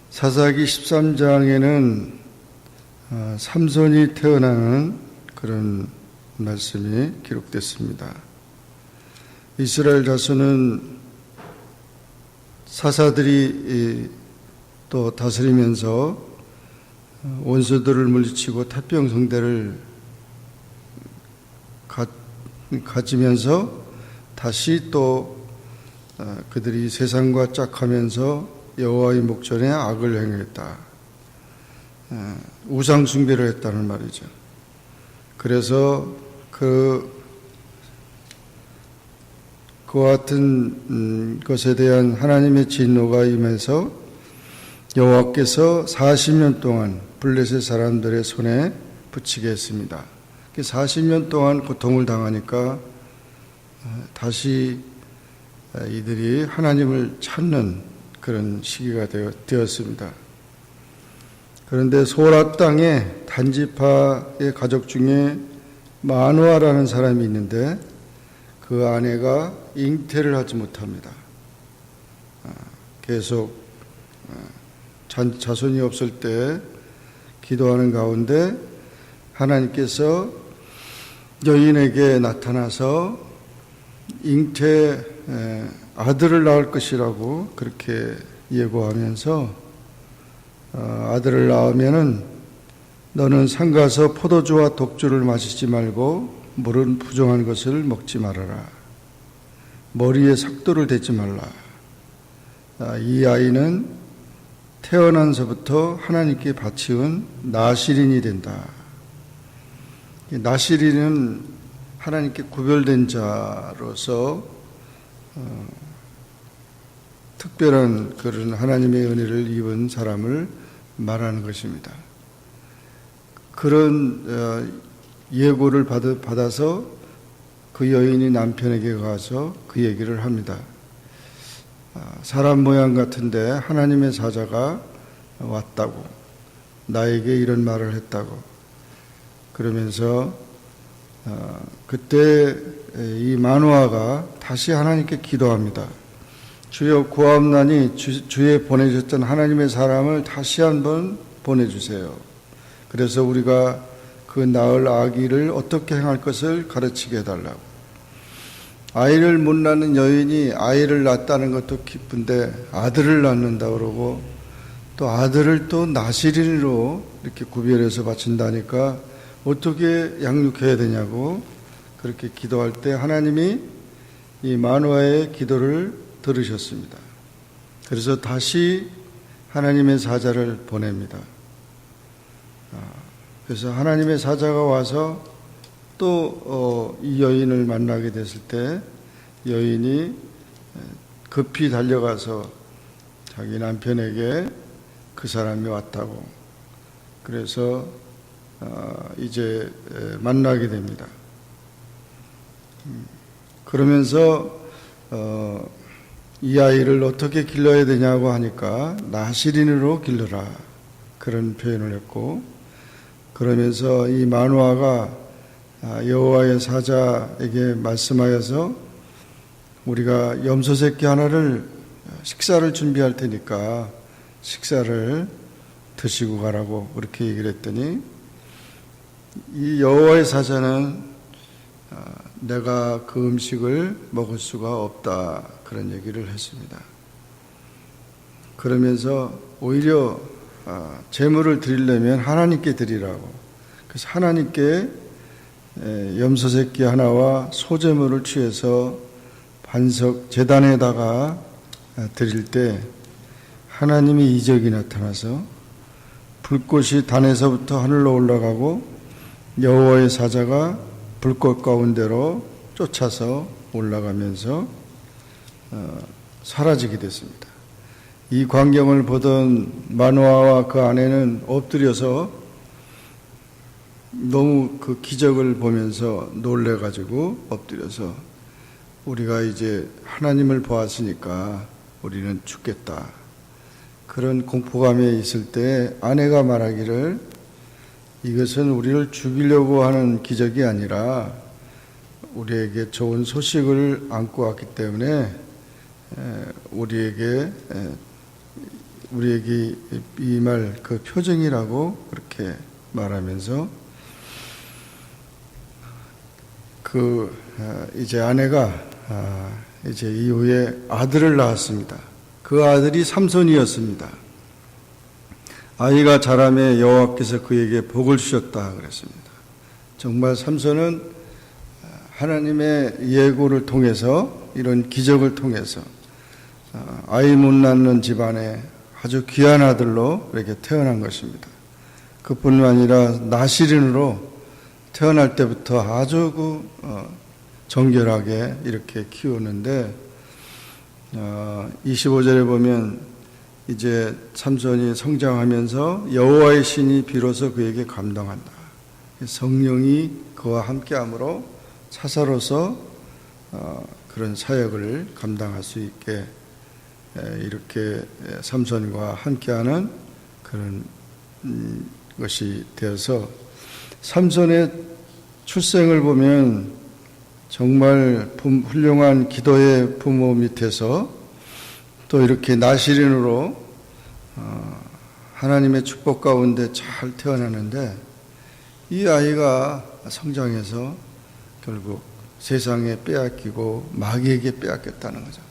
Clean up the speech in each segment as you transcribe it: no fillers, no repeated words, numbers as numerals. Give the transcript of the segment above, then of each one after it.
사사기 13장에는 삼손이 태어나는 그런 말씀이 기록됐습니다. 이스라엘 자손은 사사들이 또 다스리면서 원수들을 물리치고 태평성대를 가지면서 다시 또 그들이 세상과 짝하면서 여호와의 목전에 악을 행했다. 우상 숭배를 했다는 말이죠. 그래서 그와 같은 것에 대한 하나님의 진노가 임해서 여호와께서 40년 동안 블레셋 사람들의 손에 붙이게 했습니다. 40년 동안 고통을 당하니까 다시 이들이 하나님을 찾는 그런 시기가 되었습니다. 그런데 소라 땅에 단지파의 가족 중에 마누아라는 사람이 있는데 그 아내가 잉태를 하지 못합니다. 계속 자손이 없을 때 기도하는 가운데 하나님께서 여인에게 나타나서 잉태 아들을 낳을 것이라고 그렇게 예고하면서 아들을 낳으면은 너는 상가서 포도주와 독주를 마시지 말고 물은 부정한 것을 먹지 말아라. 머리에 삭도를 대지 말라. 이 아이는 태어난서부터 하나님께 바치은 나실인이 된다. 나실인은 하나님께 구별된 자로서 특별한 그런 하나님의 은혜를 입은 사람을 말하는 것입니다. 그런 예고를 받아서 그 여인이 남편에게 가서 그 얘기를 합니다. 사람 모양 같은데 하나님의 사자가 왔다고, 나에게 이런 말을 했다고. 그러면서 그때 이 마누아가 다시 하나님께 기도합니다. 주여, 구하옵나니 주에 보내셨던 하나님의 사람을 다시 한번 보내주세요. 그래서 우리가 그 낳을 아기를 어떻게 행할 것을 가르치게 해달라고. 아이를 못 낳는 여인이 아이를 낳았다는 것도 기쁜데 아들을 낳는다 그러고 또 아들을 또 나실인으로 이렇게 구별해서 바친다니까 어떻게 양육해야 되냐고 그렇게 기도할 때 하나님이 이 마누아의 기도를 들으셨습니다. 그래서 다시 하나님의 사자를 보냅니다. 그래서 하나님의 사자가 와서 또 이 여인을 만나게 됐을 때 여인이 급히 달려가서 자기 남편에게 그 사람이 왔다고, 그래서 이제 만나게 됩니다. 그러면서 이 아이를 어떻게 길러야 되냐고 하니까 나실인으로 길러라, 그런 표현을 했고, 그러면서 이 마누아가 여호와의 사자에게 말씀하여서 우리가 염소 새끼 하나를 식사를 준비할 테니까 식사를 드시고 가라고 그렇게 얘기를 했더니 이 여호와의 사자는 내가 그 음식을 먹을 수가 없다, 그런 얘기를 했습니다. 그러면서 오히려 제물을 드리려면 하나님께 드리라고, 그래서 하나님께 염소 새끼 하나와 소제물을 취해서 반석 제단에다가 드릴 때 하나님의 이적이 나타나서 불꽃이 단에서부터 하늘로 올라가고 여호와의 사자가 불꽃 가운데로 쫓아서 올라가면서 사라지게 됐습니다. 이 광경을 보던 마누아와 그 아내는 엎드려서 너무 그 기적을 보면서 놀래가지고 엎드려서 우리가 이제 하나님을 보았으니까 우리는 죽겠다, 그런 공포감에 있을 때 아내가 말하기를 이것은 우리를 죽이려고 하는 기적이 아니라 우리에게 좋은 소식을 안고 왔기 때문에 우리에게 임할 그 표징이라고 그렇게 말하면서 이제 아내가 이제 이후에 아들을 낳았습니다. 그 아들이 삼손이었습니다. 아이가 자라매 여호와께서 그에게 복을 주셨다 그랬습니다. 정말 삼손은 하나님의 예고를 통해서 이런 기적을 통해서 아이 못 낳는 집안에 아주 귀한 아들로 이렇게 태어난 것입니다. 그뿐만 아니라 나실인으로 태어날 때부터 아주 정결하게 이렇게 키우는데 25절에 보면 이제 삼손이 성장하면서 여호와의 신이 비로소 그에게 감동한다. 성령이 그와 함께함으로 사사로서 그런 사역을 감당할 수 있게 이렇게 삼손과 함께하는 그런 것이 되어서 삼손의 출생을 보면 정말 훌륭한 기도의 부모 밑에서 또 이렇게 나실인으로 하나님의 축복 가운데 잘 태어나는데 이 아이가 성장해서 결국 세상에 빼앗기고 마귀에게 빼앗겼다는 거죠.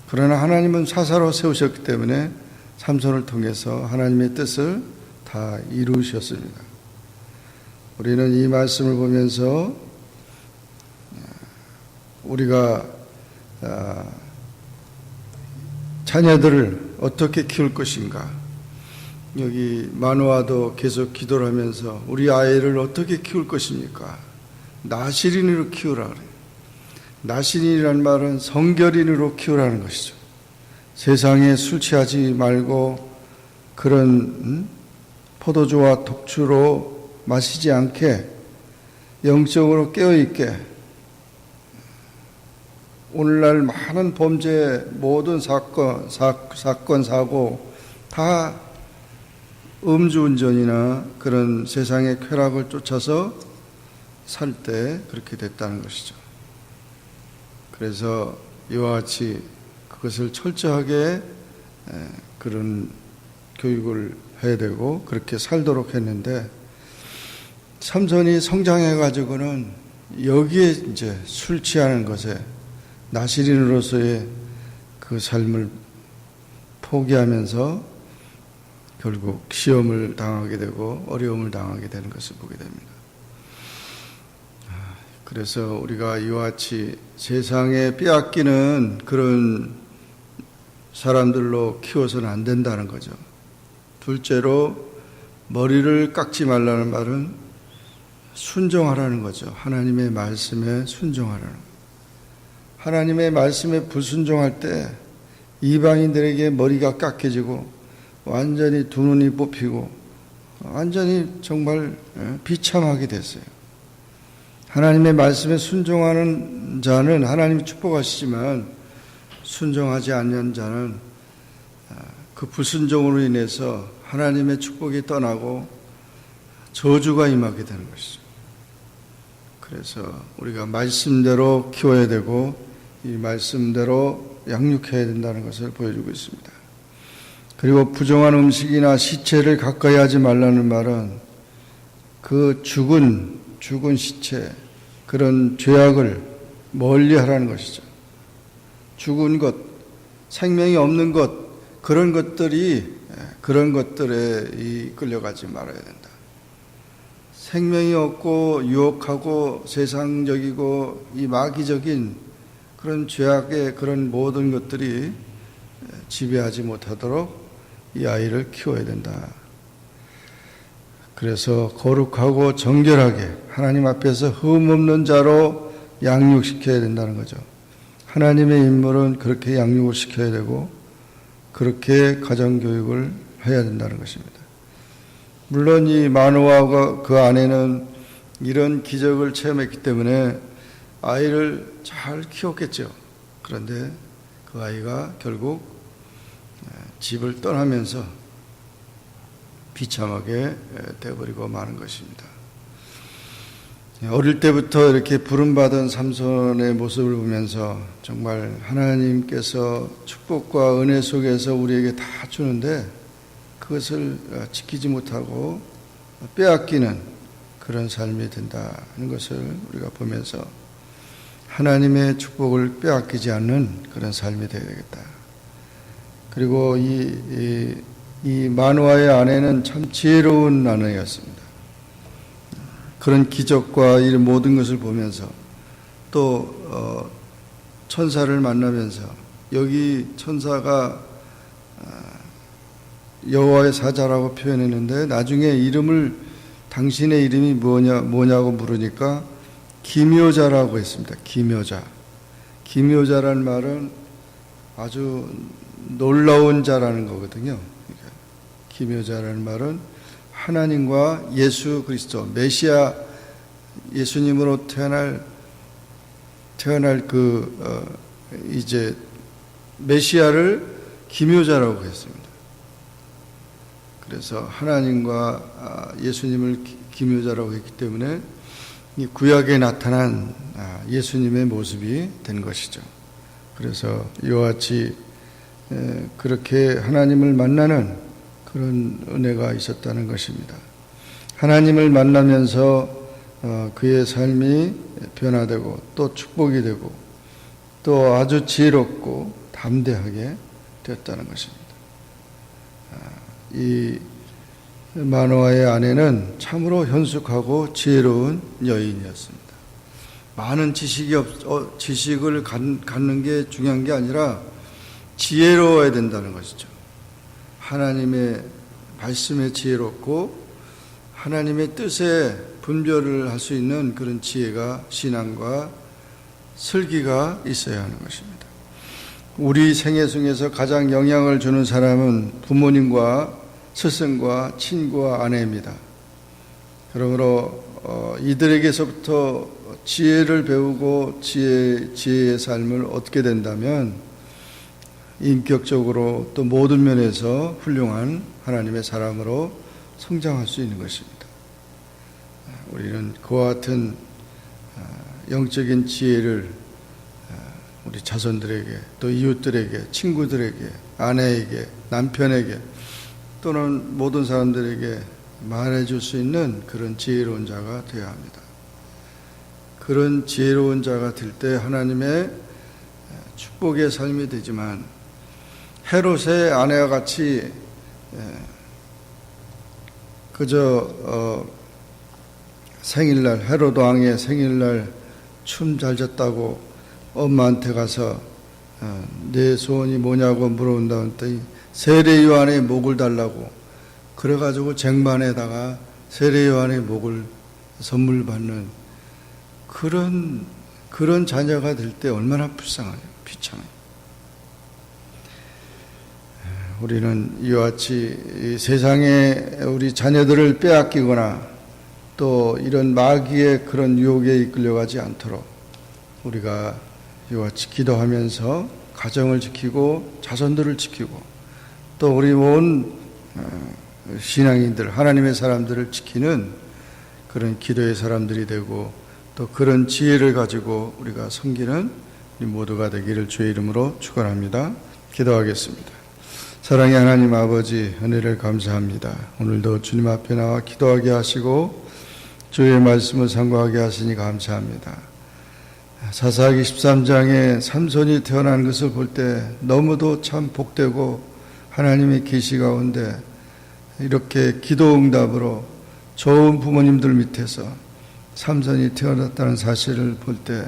그러나 하나님은 사사로 세우셨기 때문에 삼손을 통해서 하나님의 뜻을 다 이루셨습니다. 우리는 이 말씀을 보면서 우리가 자녀들을 어떻게 키울 것인가, 여기 마누아도 계속 기도를 하면서 우리 아이를 어떻게 키울 것입니까? 나실인으로 키우라 그래요. 나실인이란 말은 성결인으로 키우라는 것이죠. 세상에 술 취하지 말고 그런 포도주와 독주로 마시지 않게 영적으로 깨어있게, 오늘날 많은 범죄, 모든 사건, 사고 다 음주운전이나 그런 세상의 쾌락을 쫓아서 살 때 그렇게 됐다는 것이죠. 그래서 이와 같이 그것을 철저하게 그런 교육을 해야 되고 그렇게 살도록 했는데, 삼손이 성장해가지고는 여기에 이제 술 취하는 것에 나실인으로서의 그 삶을 포기하면서 결국 시험을 당하게 되고 어려움을 당하게 되는 것을 보게 됩니다. 그래서 우리가 이와 같이 세상에 빼앗기는 그런 사람들로 키워서는 안 된다는 거죠. 둘째로 머리를 깎지 말라는 말은 순종하라는 거죠. 하나님의 말씀에 순종하라는 거죠. 하나님의 말씀에 불순종할 때 이방인들에게 머리가 깎여지고 완전히 두 눈이 뽑히고 완전히 정말 비참하게 됐어요. 하나님의 말씀에 순종하는 자는 하나님이 축복하시지만 순종하지 않는 자는 그 불순종으로 인해서 하나님의 축복이 떠나고 저주가 임하게 되는 것이죠. 그래서 우리가 말씀대로 키워야 되고 이 말씀대로 양육해야 된다는 것을 보여주고 있습니다. 그리고 부정한 음식이나 시체를 가까이 하지 말라는 말은 그 죽은 시체, 그런 죄악을 멀리 하라는 것이죠. 죽은 것, 생명이 없는 것, 그런 것들에 끌려가지 말아야 된다. 생명이 없고 유혹하고 세상적이고 이 마귀적인 그런 죄악의 그런 모든 것들이 지배하지 못하도록 이 아이를 키워야 된다. 그래서 거룩하고 정결하게 하나님 앞에서 흠 없는 자로 양육시켜야 된다는 거죠. 하나님의 인물은 그렇게 양육을 시켜야 되고 그렇게 가정교육을 해야 된다는 것입니다. 물론 이 마노아와 그 아내는 이런 기적을 체험했기 때문에 아이를 잘 키웠겠죠. 그런데 그 아이가 결국 집을 떠나면서 비참하게 되어버리고 마는 것입니다. 어릴 때부터 이렇게 부름받은 삼손의 모습을 보면서 정말 하나님께서 축복과 은혜 속에서 우리에게 다 주는데 그것을 지키지 못하고 빼앗기는 그런 삶이 된다는 것을 우리가 보면서 하나님의 축복을 빼앗기지 않는 그런 삶이 되어야 되겠다. 그리고 이 마노아의 아내는 참 지혜로운 아내였습니다. 그런 기적과 이 모든 것을 보면서 또 천사를 만나면서 여기 천사가 여호와의 사자라고 표현했는데 나중에 이름을 당신의 이름이 뭐냐고 물으니까 기묘자라고 했습니다. 기묘자. 기묘자란 말은 아주 놀라운 자라는 거거든요. 기묘자라는 말은 하나님과 예수 그리스도 메시아 예수님으로 태어날 이제 메시아를 기묘자라고 했습니다. 그래서 하나님과 예수님을 기묘자라고 했기 때문에 이 구약에 나타난 예수님의 모습이 된 것이죠. 그래서 이와 같이 그렇게 하나님을 만나는 그런 은혜가 있었다는 것입니다. 하나님을 만나면서 그의 삶이 변화되고 또 축복이 되고 또 아주 지혜롭고 담대하게 되었다는 것입니다. 이 마노아의 아내는 참으로 현숙하고 지혜로운 여인이었습니다. 많은 지식을 갖는 게 중요한 게 아니라 지혜로워야 된다는 것이죠. 하나님의 말씀에 지혜롭고 하나님의 뜻에 분별을 할 수 있는 그런 지혜가 신앙과 슬기가 있어야 하는 것입니다. 우리 생애 중에서 가장 영향을 주는 사람은 부모님과 스승과 친구와 아내입니다. 그러므로 이들에게서부터 지혜를 배우고 지혜의 삶을 얻게 된다면 인격적으로 또 모든 면에서 훌륭한 하나님의 사람으로 성장할 수 있는 것입니다. 우리는 그와 같은 영적인 지혜를 우리 자손들에게 또 이웃들에게 친구들에게 아내에게 남편에게 또는 모든 사람들에게 말해줄 수 있는 그런 지혜로운 자가 되어야 합니다. 그런 지혜로운 자가 될 때 하나님의 축복의 삶이 되지만 헤롯의 아내와 같이 그저 생일날 헤롯 왕의 생일날 춤 잘 췄다고 엄마한테 가서 내 소원이 뭐냐고 물어본다 했더니 세례 요한의 목을 달라고 그래가지고 쟁반에다가 세례 요한의 목을 선물 받는 그런 자녀가 될 때 얼마나 불쌍하냐 비참해요. 우리는 이와 같이 세상에 우리 자녀들을 빼앗기거나 또 이런 마귀의 그런 유혹에 이끌려가지 않도록 우리가 이와 같이 기도하면서 가정을 지키고 자손들을 지키고 또 우리 온 신앙인들 하나님의 사람들을 지키는 그런 기도의 사람들이 되고 또 그런 지혜를 가지고 우리가 섬기는 우리 모두가 되기를 주의 이름으로 축원합니다. 기도하겠습니다. 사랑의 하나님 아버지 은혜를 감사합니다. 오늘도 주님 앞에 나와 기도하게 하시고 주의 말씀을 상고하게 하시니 감사합니다. 사사기 13장에 삼손이 태어난 것을 볼 때 너무도 참 복되고 하나님의 계시 가운데 이렇게 기도 응답으로 좋은 부모님들 밑에서 삼손이 태어났다는 사실을 볼 때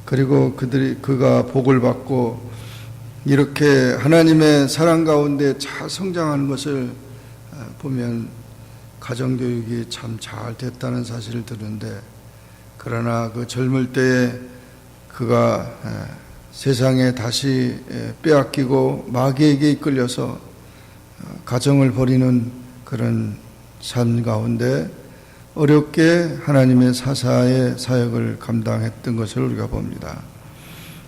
그리고 그가 복을 받고 이렇게 하나님의 사랑 가운데 잘 성장하는 것을 보면 가정교육이 참 잘 됐다는 사실을 들었는데 그러나 그 젊을 때에 그가 세상에 다시 빼앗기고 마귀에게 이끌려서 가정을 버리는 그런 삶 가운데 어렵게 하나님의 사사의 사역을 감당했던 것을 우리가 봅니다.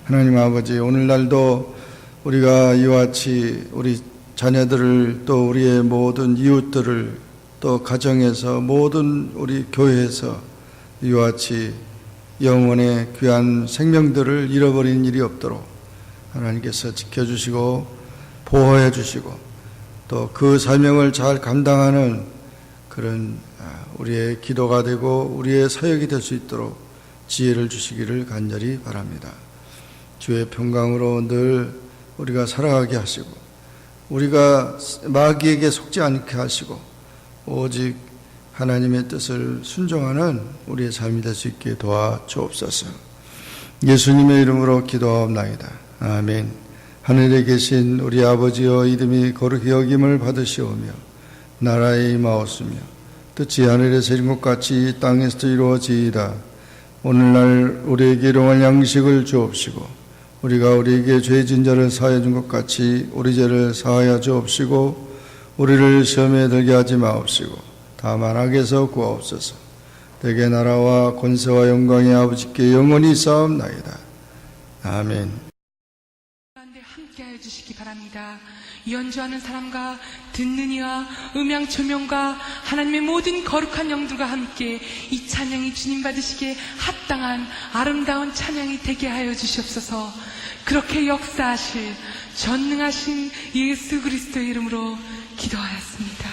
하나님 아버지 오늘날도 우리가 이와 같이 우리 자녀들을 또 우리의 모든 이웃들을 또 가정에서 모든 우리 교회에서 이와 같이 영혼의 귀한 생명들을 잃어버리는 일이 없도록 하나님께서 지켜주시고 보호해 주시고 또 그 사명을 잘 감당하는 그런 우리의 기도가 되고 우리의 사역이 될 수 있도록 지혜를 주시기를 간절히 바랍니다. 주의 평강으로 늘 우리가 살아가게 하시고 우리가 마귀에게 속지 않게 하시고 오직 하나님의 뜻을 순종하는 우리의 삶이 될 수 있게 도와주옵소서. 예수님의 이름으로 기도하옵나이다. 아멘. 하늘에 계신 우리 아버지여, 이름이 거룩히 여김을 받으시오며 나라에 임하옵소며 뜻이 하늘에서 이룬 것 같이 땅에서도 이루어지이다. 오늘날 우리에게 일용할 양식을 주옵시고 우리가 우리에게 죄 진 자를 사하여 준 것 같이 우리 죄를 사하여 주옵시고 우리를 시험에 들게 하지 마옵시고 다만 악에서 구하옵소서. 대개 나라와 권세와 영광이 아버지께 영원히 쌓옵나이다. 아멘. 함께하여 주시기 바랍니다. 연주하는 사람과 듣는 이와 음향 조명과 하나님의 모든 거룩한 영들과 함께 이 찬양이 주님 받으시기에 합당한 아름다운 찬양이 되게 하여 주시옵소서. 그렇게 역사하실 전능하신 예수 그리스도의 이름으로 기도하였습니다.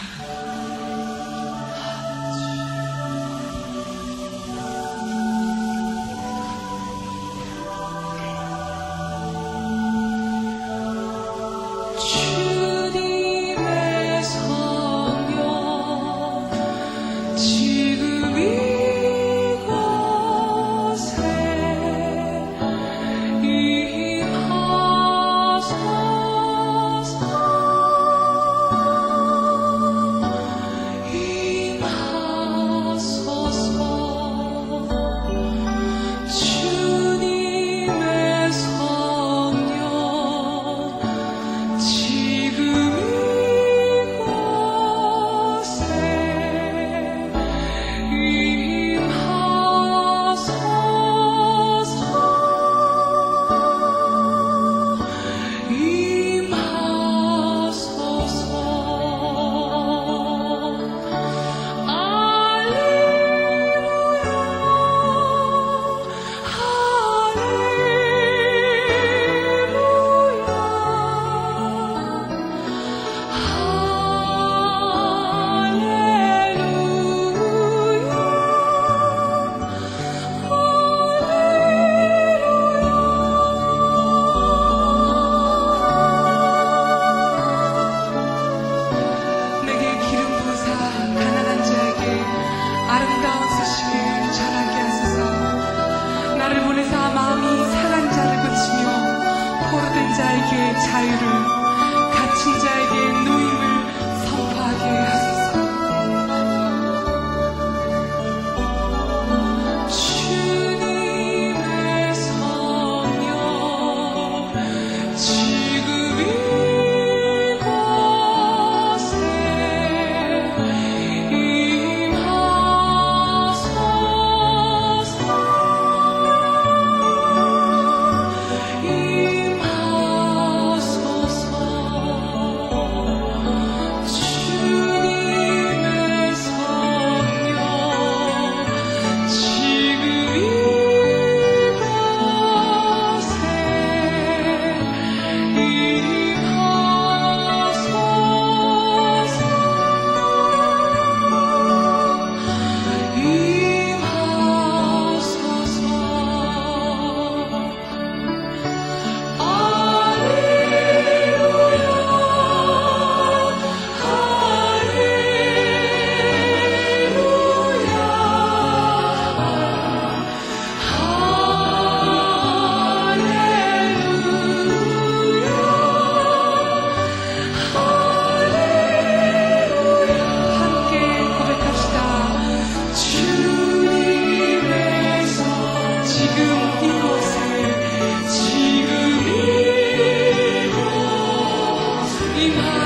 자유를, 갇힌 자에게 노임을 선포하게 하소서. 주님의 성령 지금 이곳에 임하소서. 지금 이곳 임하